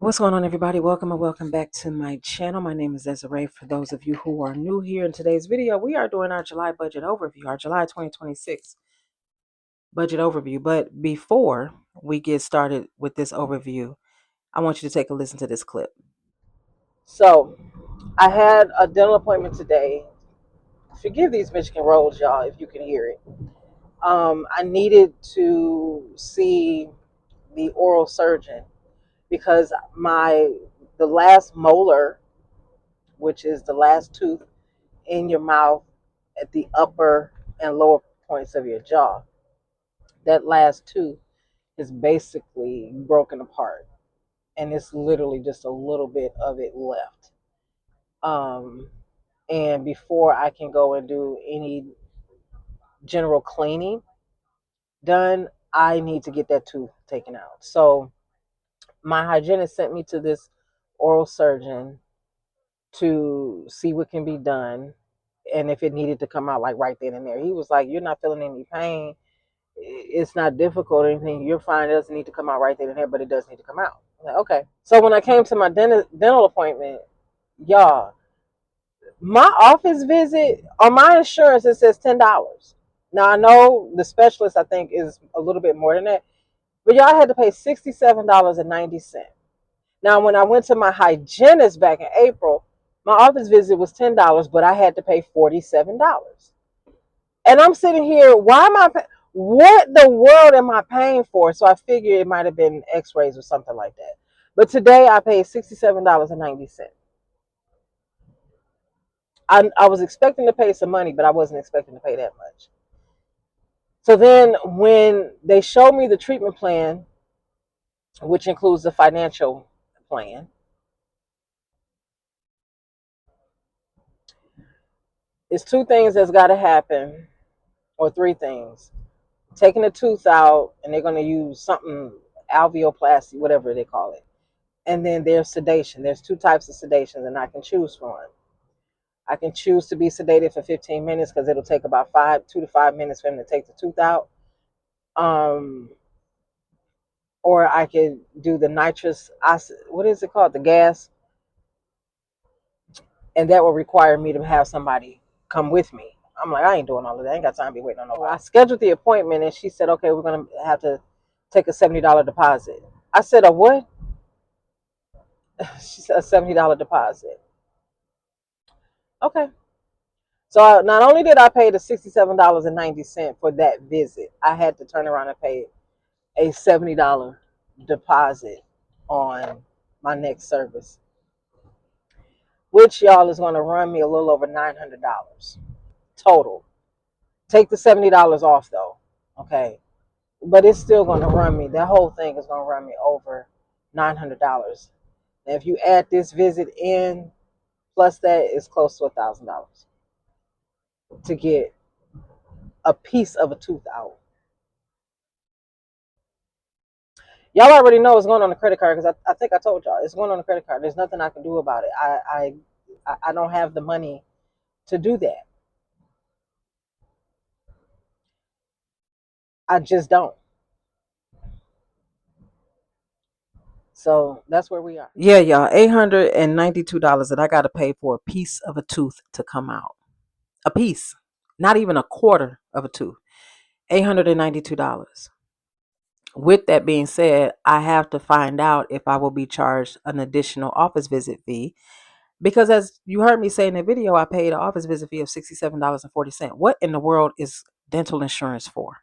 What's going on, everybody? Welcome and welcome back to my channel. My name is Desiree. For those of you who are new here, in today's video, we are doing our July budget overview, our July 2026 budget overview. But before we get started with this overview, I want you to take a listen to this clip. So, I had a dental appointment today. Forgive these Michigan rolls, y'all, if you can hear it. I needed to see the oral surgeon because the last molar, which is the last tooth in your mouth at the upper and lower points of your jaw, that last tooth is basically broken apart, and it's literally just a little bit of it left. And before I can go and do any general cleaning done, I need to get that tooth taken out. So my hygienist sent me to this oral surgeon to see what can be done, and if it needed to come out like right then and there. He was like, "You're not feeling any pain. It's not difficult or anything. You're fine. It doesn't need to come out right then and there, but it does need to come out." I'm like, okay. So when I came to my dental appointment, y'all, my office visit on my insurance, it says $10. Now I know the specialist, I think, is a little bit more than that, but y'all had to pay $67.90. Now when I went to my hygienist back in April, my office visit was $10, but I had to pay $47. And I'm sitting here, why am I what the world am I paying for? So I figured it might have been x-rays or something like that. But today I paid $67.90. I was expecting to pay some money, but I wasn't expecting to pay that much. So then when they showed me the treatment plan, which includes the financial plan, it's two things that's got to happen, or three things. Taking a tooth out, and they're going to use something, alveoplasty, whatever they call it. And then there's sedation. There's two types of sedation, and I can choose one. I can choose to be sedated for 15 minutes because it'll take about 2 to 5 minutes for him to take the tooth out. Or I could do the nitrous oxide, what is it called? The gas. And that will require me to have somebody come with me. I'm like, I ain't doing all of that. I ain't got time to be waiting on nobody. I scheduled the appointment, and she said, okay, we're going to have to take a $70 deposit. I said, a what? She said, a $70 deposit. Okay. So not only did I pay the $67.90 for that visit, I had to turn around and pay a $70 deposit on my next service, which, y'all, is going to run me a little over $900 total. Take the $70 off though, okay? But it's still going to run me. That whole thing is going to run me over $900. And if you add this visit in, plus that, it's close to $1,000 to get a piece of a tooth out. Y'all already know what's going on the credit card because I think I told y'all it's going on the credit card. There's nothing I can do about it. I don't have the money to do that. I just don't. So that's where we are. Yeah, y'all, $892 that I got to pay for a piece of a tooth to come out. A piece, not even a quarter of a tooth. $892. With that being said, I have to find out if I will be charged an additional office visit fee. Because as you heard me say in the video, I paid an office visit fee of $67.40. What in the world is dental insurance for?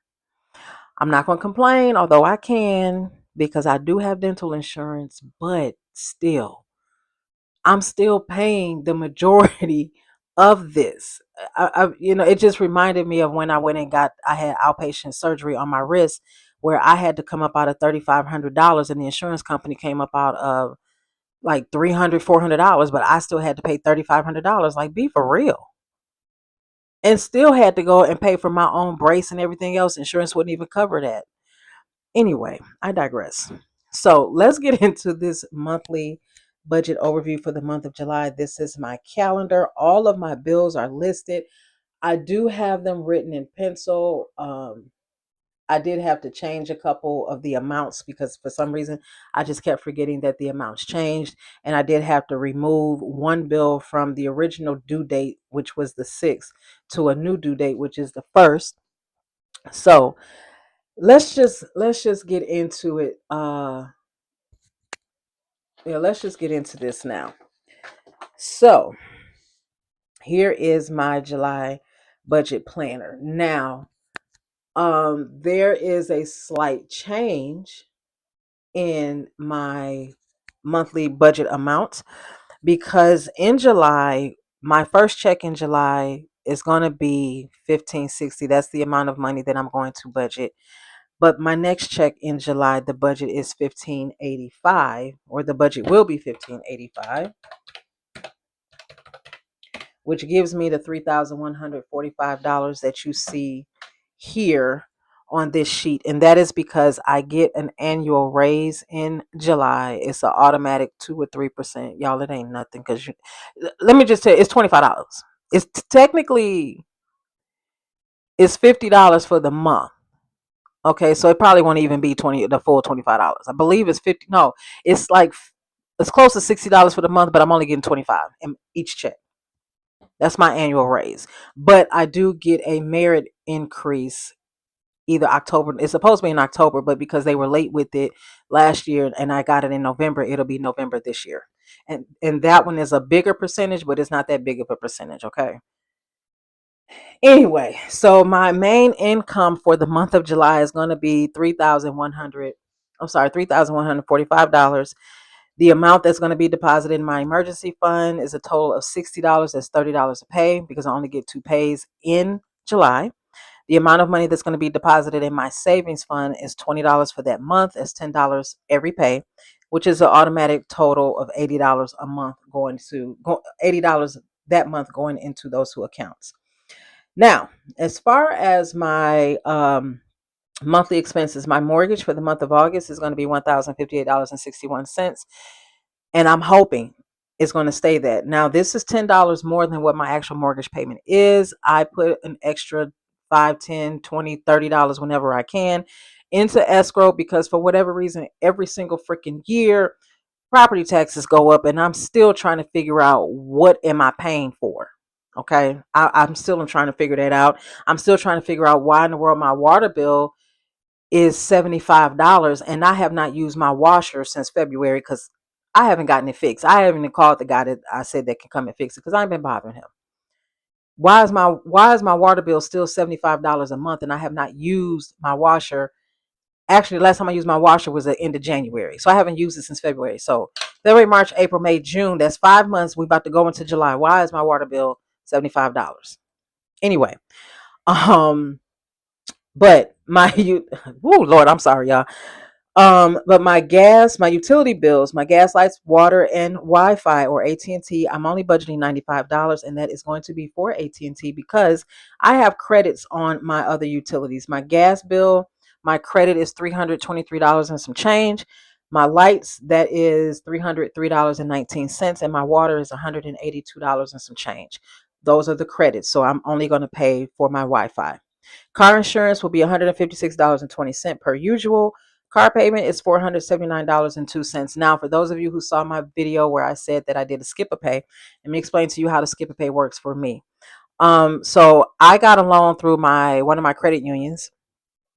I'm not going to complain, although I can, because I do have dental insurance, but still, I'm still paying the majority of this. It just reminded me of when I went and I had outpatient surgery on my wrist where I had to come up out of $3,500 and the insurance company came up out of like $300, $400, but I still had to pay $3,500. Like, be for real. And still had to go and pay for my own brace and everything else. Insurance wouldn't even cover that. Anyway, I digress. So let's get into this monthly budget overview for the month of July. This is my calendar. All of my bills are listed. I do have them written in pencil. I did have to change a couple of the amounts because for some reason I just kept forgetting that the amounts changed. And I did have to remove one bill from the original due date, which was the 6th, to a new due date, which is the 1st. So let's just get into it. Yeah, let's just get into this now. So here is my July budget planner. Now, there is a slight change in my monthly budget amount because in July, my first check in July is going to be 1560. That's the amount of money that I'm going to budget. But my next check in July, the budget is 1585, or the budget will be 1585, which gives me the $3,145 that you see here on this sheet. And that is because I get an annual raise in July. It's an automatic 2 or 3%. Y'all, it ain't nothing because let me just tell you, it's $25. It's technically it's $50 for the month. Okay, so it probably won't even be the full $25. I believe it's 50. No, it's like it's close to $60 for the month, but I'm only getting 25 in each check. That's my annual raise. But I do get a merit increase either October. It's supposed to be in October, but because they were late with it last year and I got it in November, it'll be November this year. And that one is a bigger percentage, but it's not that big of a percentage, okay? Anyway, so my main income for the month of July is going to be 3,100. I'm sorry, $3,145. The amount that's going to be deposited in my emergency fund is a total of $60. That's $30 a pay because I only get 2 pays in July. The amount of money that's going to be deposited in my savings fund is $20 for that month. That's $10 every pay, which is an automatic total of $80 a month $80 that month going into those two accounts. Now, as far as my monthly expenses, my mortgage for the month of August is going to be $1,058.61. And I'm hoping it's going to stay that. Now, this is $10 more than what my actual mortgage payment is. I put an extra 5, 10, 20, $30 whenever I can into escrow because for whatever reason, every single freaking year, property taxes go up and I'm still trying to figure out what am I paying for. Okay. I'm still trying to figure that out. I'm still trying to figure out why in the world my water bill is $75 and I have not used my washer since February because I haven't gotten it fixed. I haven't even called the guy that I said that can come and fix it because I ain't been bothering him. Why is my water bill still $75 a month and I have not used my washer? Actually, last time I used my washer was at the end of January. So I haven't used it since February. So February, March, April, May, June. That's 5 months. We're about to go into July. Why is my water bill $75? Anyway, um, but oh Lord, I'm sorry, y'all. But my utility bills, my gas, lights, water, and Wi-Fi or AT&T, I'm only budgeting $95, and that is going to be for AT&T because I have credits on my other utilities. My gas bill, my credit is $323 and some change. My lights, that is $303.19, and my water is $182 and some change. Those are the credits, so I'm only going to pay for my Wi-Fi. Car insurance will be $156.20 per usual. Car payment is $479.02. Now, for those of you who saw my video where I said that I did a skip a pay, let me explain to you how the skip a pay works for me. So I got a loan through one of my credit unions.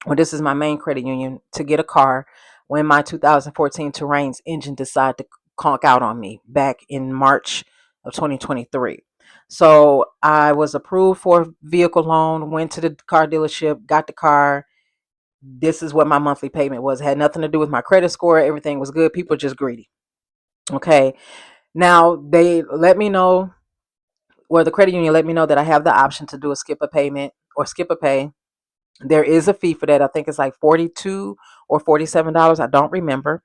Well, this is my main credit union to get a car when my 2014 Terrain's engine decided to conk out on me back in March of 2023. So I was approved for a vehicle loan, went to the car dealership, got the car. This is what my monthly payment was. It had nothing to do with my credit score. Everything was good. People are just greedy. Okay. Now they let me know, or the credit union let me know that I have the option to do a skip a payment or skip a pay. There is a fee for that. I think it's like $42 or $47. I don't remember.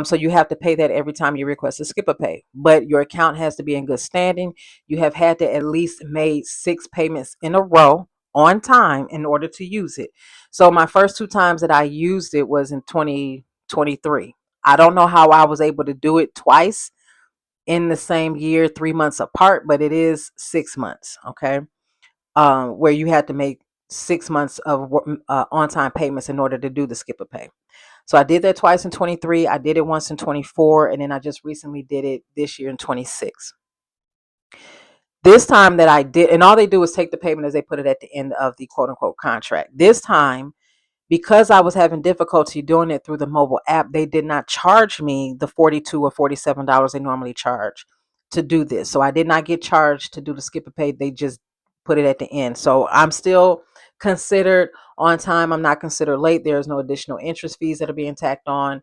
So you have to pay that every time you request a skip a pay. But your account has to be in good standing. You have had to at least made 6 payments in a row on time in order to use it. So my first 2 times that I used it was in 2023. I don't know how I was able to do it twice in the same year, 3 months apart, but it is 6 months. Okay. Where you had to make 6 months of on-time payments in order to do the skip a pay. So I did that twice in 23. I did it once in 24, and then I just recently did it this year in 26. This time that I did, and all they do is take the payment as they put it at the end of the quote unquote contract. This time, because I was having difficulty doing it through the mobile app, they did not charge me the $42 or $47 they normally charge to do this. So I did not get charged to do the skip a pay. They just put it at the end. So I'm still considered on time. I'm not considered late. There's no additional interest fees that are being tacked on.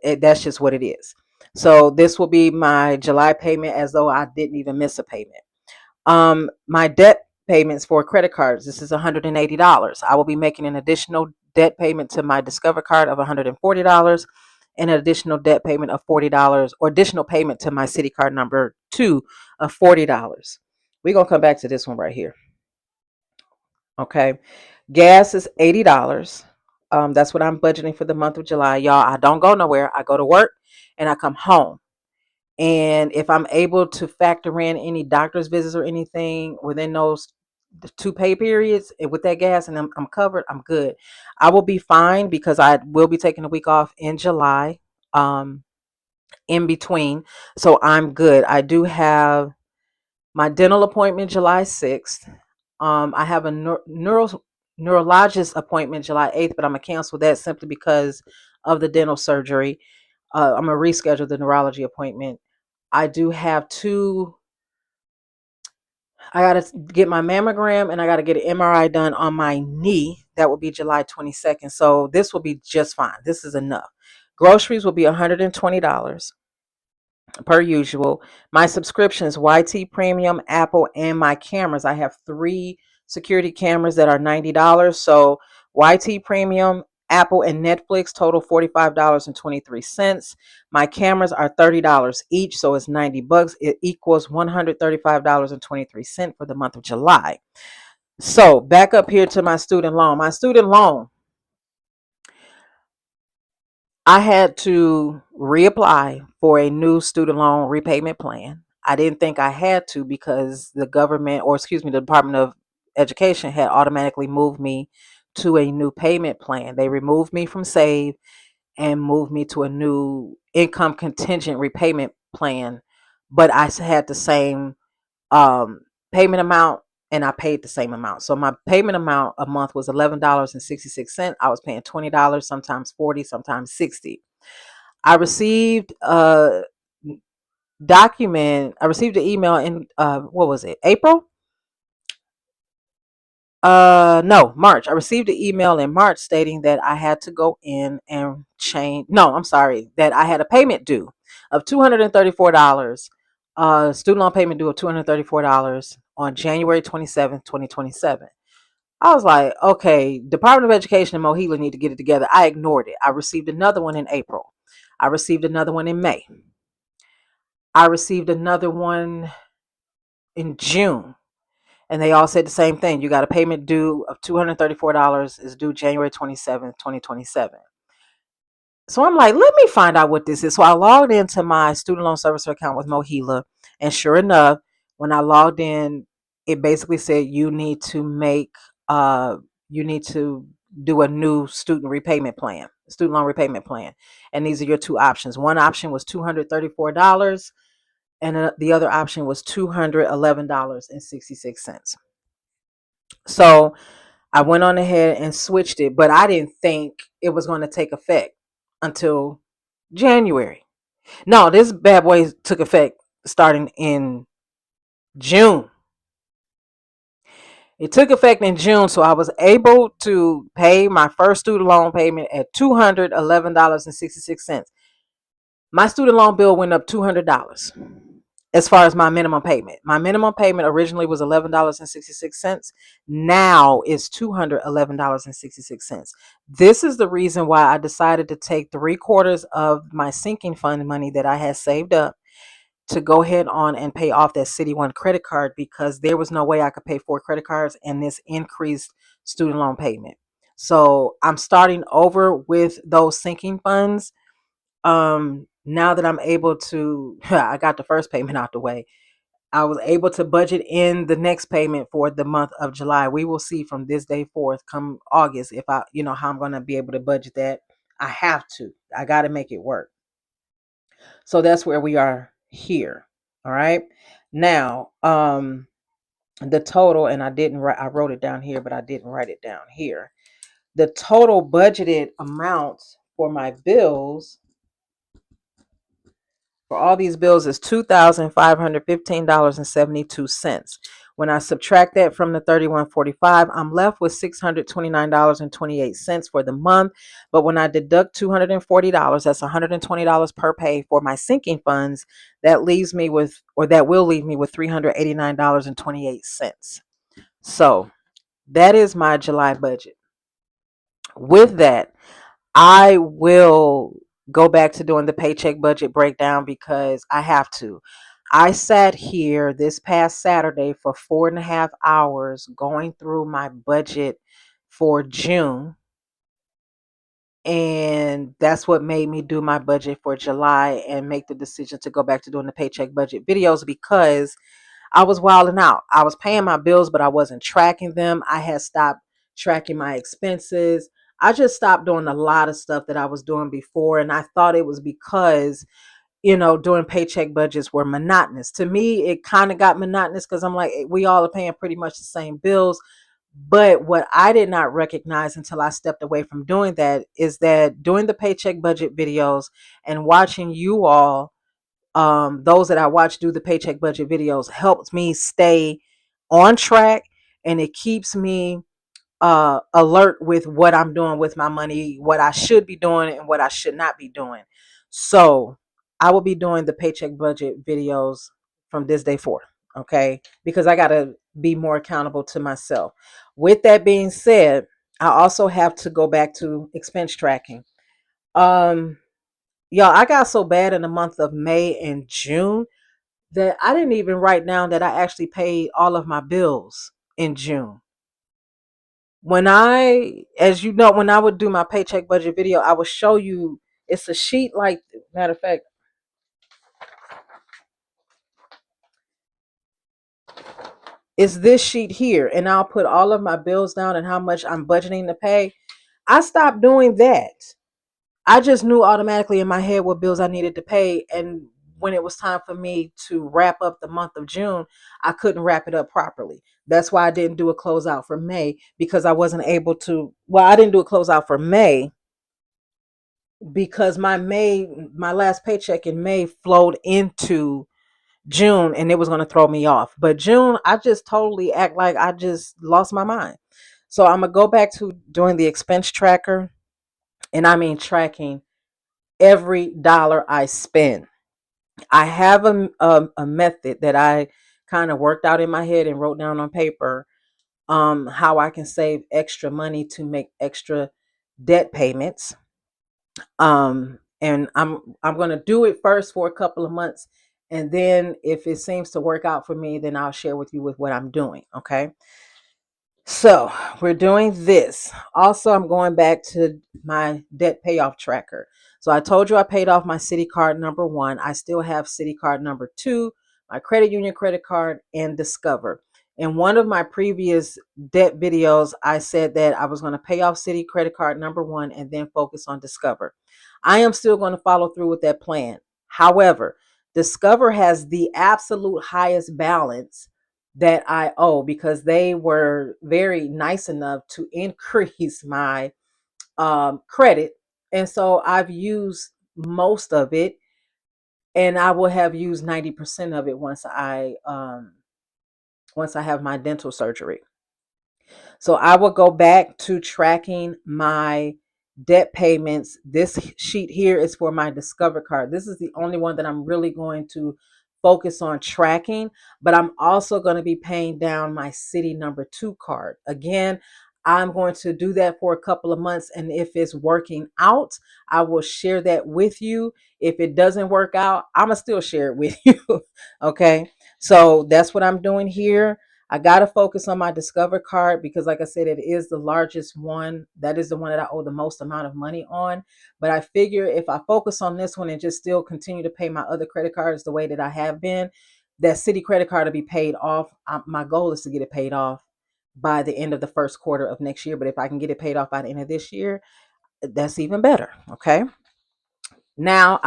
That's just what it is. So this will be my July payment as though I didn't even miss a payment. My debt payments for credit cards, this is $180. I will be making an additional debt payment to my Discover card of $140 and an additional debt payment of $40 or additional payment to my Citi card number 2 of $40. We're going to come back to this one right here. Okay. Gas is $80. That's what I'm budgeting for the month of July. Y'all, I don't go nowhere. I go to work and I come home. And if I'm able to factor in any doctor's visits or anything within those 2 pay periods with that gas and I'm covered, I'm good. I will be fine because I will be taking a week off in July in between. So I'm good. I do have my dental appointment July 6th. I have a neurologist appointment July 8th, but I'm going to cancel that simply because of the dental surgery. I'm going to reschedule the neurology appointment. I do have I got to get my mammogram and I got to get an MRI done on my knee. That will be July 22nd. So this will be just fine. This is enough. Groceries will be $120 per usual. My subscriptions, YT Premium, Apple, and my cameras. I have 3 security cameras that are $90. So YT Premium, Apple, and Netflix total $45.23. My cameras are $30 each, so it's $90. It equals $135.23 for the month of July. So back up here to my student loan. My student loan, I had to reapply for a new student loan repayment plan. I didn't think I had to because the government, or excuse me, the Department of Education had automatically moved me to a new payment plan. They removed me from Save and moved me to a new income contingent repayment plan. But I had the same payment amount and I paid the same amount. So my payment amount a month was $11.66. I was paying $20, sometimes $40, sometimes $60. I received a document. I received an email in what was it? April? No, March. I received an email in March stating that I had to go in and change. No, I'm sorry, that I had a payment due of $234. Student loan payment due of $234 on January 27th, 2027. I was like, okay, Department of Education and Mohila need to get it together. I ignored it. I received another one in April. I received another one in May. I received another one in June. And they all said the same thing. You got a payment due of $234 is due January 27th, 2027. So I'm like, let me find out what this is. So I logged into my student loan servicer account with Mohila. And sure enough, when I logged in, it basically said you need to do a new student loan repayment plan. And these are your 2 options. One option was $234 and the other option was $211.66. So I went on ahead and switched it, but I didn't think it was going to take effect until January. No, this bad boy took effect starting in June. It took effect in June, so I was able to pay my first student loan payment at $211.66. My student loan bill went up $200 as far as my minimum payment. My minimum payment originally was $11.66. Now it's $211.66. This is the reason why I decided to take 3/4 of my sinking fund money that I had saved up to go ahead on and pay off that Citi One credit card, because there was no way I could pay 4 credit cards and this increased student loan payment. So I'm starting over with those sinking funds. Now that I'm able to, I got the first payment out the way. I was able to budget in the next payment for the month of July. We will see from this day forth, come August, if I, how I'm going to be able to budget that. I have to. I got to make it work. So that's where we are here. All right. Now, the total, and I didn't write, I wrote it down here, but I didn't write it down here. The total budgeted amount for my bills, for all these bills, is $2,515.72. When I subtract that from the 3145, I'm left with $629.28 for the month. But when I deduct $240, that's $120 per pay for my sinking funds, that leaves me with, or that will leave me with $389.28. So that is my July budget. With that, I will go back to doing the paycheck budget breakdown because I have to. I sat here this past Saturday for 4.5 hours going through my budget for June. And that's what made me do my budget for July and make the decision to go back to doing the paycheck budget videos, because I was wilding out. I was paying my bills, but I wasn't tracking them. I had stopped tracking my expenses. I just stopped doing a lot of stuff that I was doing before. And I thought it was because, doing paycheck budgets were monotonous. To me, it kind of got monotonous because I'm like, we all are paying pretty much the same bills. But what I did not recognize until I stepped away from doing that is that doing the paycheck budget videos and watching you all, those that I watch do the paycheck budget videos, helps me stay on track, and it keeps me alert with what I'm doing with my money, what I should be doing and what I should not be doing. So I will be doing the paycheck budget videos from this day forth, okay? Because I got to be more accountable to myself. With that being said, I also have to go back to expense tracking. Um, Y'all, I got so bad in the month of May and June that I didn't even write down that I actually paid all of my bills in June. As you know, when I would do my paycheck budget video, I would show you, it's a sheet like, matter of fact, it's this sheet here, and I'll put all of my bills down and how much I'm budgeting to pay. I stopped doing that. I just knew automatically in my head what bills I needed to pay. And when it was time for me to wrap up the month of June, I couldn't wrap it up properly. That's why I didn't do a closeout for May, because I wasn't able to. Well, I didn't do a closeout for May because my last paycheck in May flowed into June, and it was going to throw me off. But June, I just totally act like I just lost my mind. So I'm going to go back to doing the expense tracker, and I mean tracking every dollar I spend. I have a method that I kind of worked out in my head and wrote down on paper, how I can save extra money to make extra debt payments. And I'm going to do it first for a couple of months, and then if it seems to work out for me, then I'll share with you with what I'm doing, okay? So we're doing this. Also, I'm going back to my debt payoff tracker. So I told you I paid off my Citi card number 1. I still have Citi card number 2, my credit union credit card, and Discover. In one of my previous debt videos, I said that I was going to pay off Citi credit card number 1 and then focus on Discover. I am still going to follow through with that plan. However, Discover has the absolute highest balance that I owe, because they were very nice enough to increase my credit. And so I've used most of it, and I will have used 90% of it once I have my dental surgery. So I will go back to tracking my debt payments. This sheet here is for my Discover card. This is the only one that I'm really going to focus on tracking, but I'm also going to be paying down my Citi number 2 card. Again, I'm going to do that for a couple of months, and if it's working out, I will share that with you. If it doesn't work out, I'm going to still share it with you. Okay? So that's what I'm doing here. I got to focus on my Discover card because, like I said, it is the largest one. That is the one that I owe the most amount of money on. But I figure if I focus on this one and just still continue to pay my other credit cards the way that I have been, that city credit card to be paid off. My goal is to get it paid off by the end of the first quarter of next year. But if I can get it paid off by the end of this year, that's even better. Okay. Now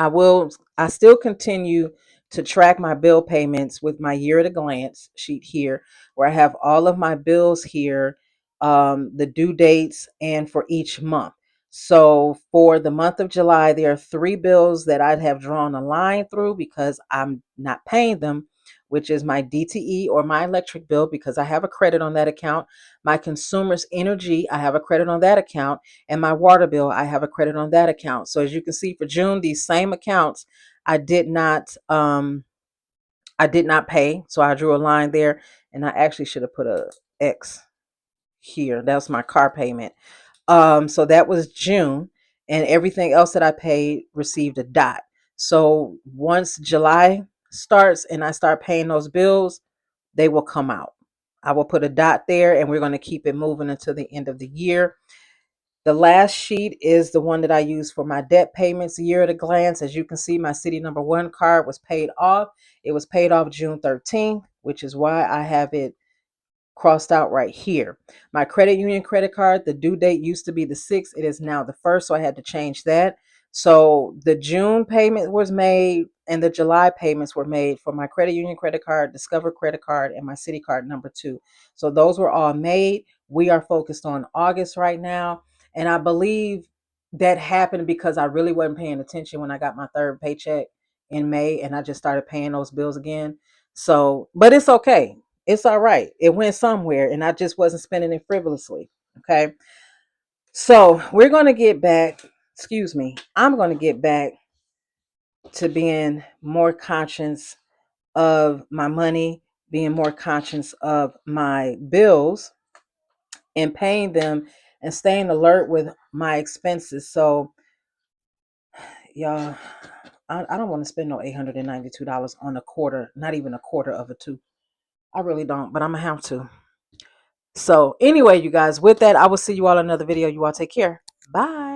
I still continue to track my bill payments with my year at a glance sheet here, where I have all of my bills here, the due dates, and for each month. So for the month of July, there are 3 bills that I'd have drawn a line through because I'm not paying them, which is my DTE or my electric bill because I have a credit on that account. My consumer's energy, I have a credit on that account, and my water bill, I have a credit on that account. So as you can see for June, these same accounts I did not pay. So I drew a line there, and I actually should have put a X here. That's my car payment. So that was June, and everything else that I paid received a dot. So once July starts and I start paying those bills, they will come out. I will put a dot there, and we're going to keep it moving until the end of the year. The last sheet is the one that I use for my debt payments, year at a glance. As you can see, my City Number One card was paid off. It was paid off June 13th, which is why I have it crossed out right here. My credit union credit card, the due date used to be the 6th. It is now the 1st, so I had to change that. So the June payment was made and the July payments were made for my credit union credit card, Discover credit card, and my City card number 2. So those were all made. We are focused on August right now. And I believe that happened because I really wasn't paying attention when I got my third paycheck in May and I just started paying those bills again. So, but it's okay. It's all right. It went somewhere and I just wasn't spending it frivolously. Okay. So we're going to get back, excuse me, I'm going to get back to being more conscious of my money, being more conscious of my bills and paying them and staying alert with my expenses. So, y'all, I don't want to spend no $892 on a quarter, not even a quarter of a two. I really don't, but I'm going to have to. So anyway, you guys, with that, I will see you all in another video. You all take care. Bye.